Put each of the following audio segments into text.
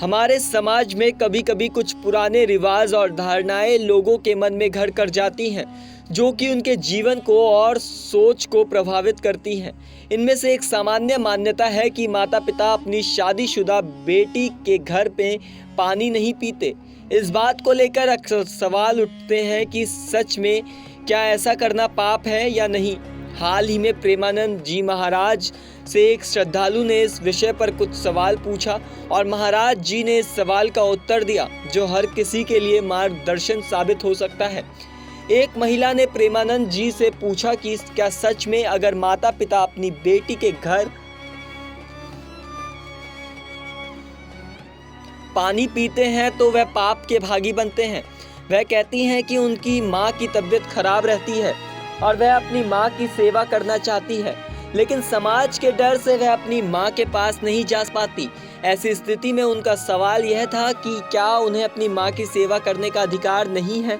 हमारे समाज में कभी कभी कुछ पुराने रिवाज और धारणाएं लोगों के मन में घर कर जाती हैं, जो कि उनके जीवन को और सोच को प्रभावित करती हैं। इनमें से एक सामान्य मान्यता है कि माता पिता अपनी शादीशुदा बेटी के घर पे पानी नहीं पीते। इस बात को लेकर अक्सर सवाल उठते हैं कि सच में क्या ऐसा करना पाप है या नहीं। हाल ही में प्रेमानंद जी महाराज से एक श्रद्धालु ने इस विषय पर कुछ सवाल पूछा और महाराज जी ने इस सवाल का उत्तर दिया, जो हर किसी के लिए मार्गदर्शन साबित हो सकता है। एक महिला ने प्रेमानंद जी से पूछा कि क्या सच में अगर माता पिता अपनी बेटी के घर पानी पीते हैं तो वह पाप के भागी बनते हैं। वह कहती हैं कि उनकी माँ की तबीयत खराब रहती है और वह अपनी माँ की सेवा करना चाहती है, लेकिन समाज के डर से वह अपनी माँ के पास नहीं जा पाती। ऐसी स्थिति में उनका सवाल यह था कि क्या उन्हें अपनी माँ की सेवा करने का अधिकार नहीं है।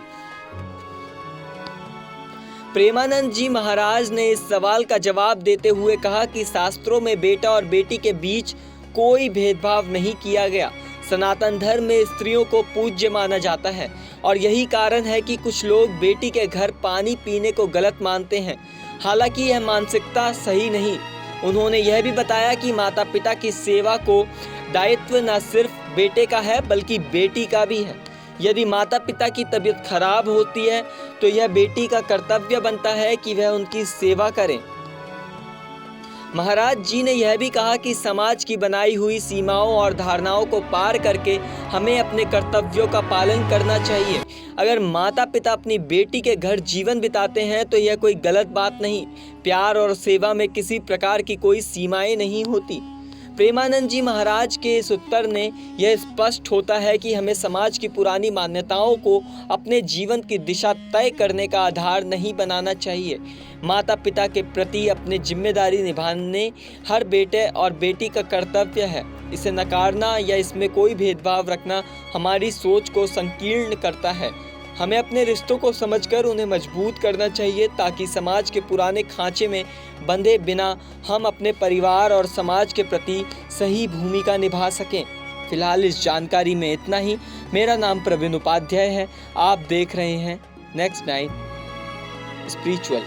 प्रेमानंद जी महाराज ने इस सवाल का जवाब देते हुए कहा कि शास्त्रों में बेटा और बेटी के बीच कोई भेदभाव नहीं किया गया। सनातन धर्म में स्त्रियों को पूज्य माना जाता है और यही कारण है कि कुछ लोग बेटी के घर पानी पीने को गलत मानते हैं। हालांकि यह मानसिकता सही नहीं। उन्होंने यह भी बताया कि माता पिता की सेवा को दायित्व न सिर्फ बेटे का है बल्कि बेटी का भी है। यदि माता पिता की तबीयत खराब होती है तो यह बेटी का कर्तव्य बनता है कि वह उनकी सेवा करें। महाराज जी ने यह भी कहा कि समाज की बनाई हुई सीमाओं और धारणाओं को पार करके हमें अपने कर्तव्यों का पालन करना चाहिए। अगर माता पिता अपनी बेटी के घर जीवन बिताते हैं तो यह कोई गलत बात नहीं। प्यार और सेवा में किसी प्रकार की कोई सीमाएं नहीं होती। प्रेमानंद जी महाराज के इस उत्तर ने यह स्पष्ट होता है कि हमें समाज की पुरानी मान्यताओं को अपने जीवन की दिशा तय करने का आधार नहीं बनाना चाहिए। माता पिता के प्रति अपनी जिम्मेदारी निभाने हर बेटे और बेटी का कर्तव्य है। इसे नकारना या इसमें कोई भेदभाव रखना हमारी सोच को संकीर्ण करता है। हमें अपने रिश्तों को समझकर उन्हें मजबूत करना चाहिए ताकि समाज के पुराने खांचे में बंधे बिना हम अपने परिवार और समाज के प्रति सही भूमिका निभा सकें। फिलहाल इस जानकारी में इतना ही। मेरा नाम प्रवीण उपाध्याय है। आप देख रहे हैं नेक्स्ट 9 स्पिरिचुअल।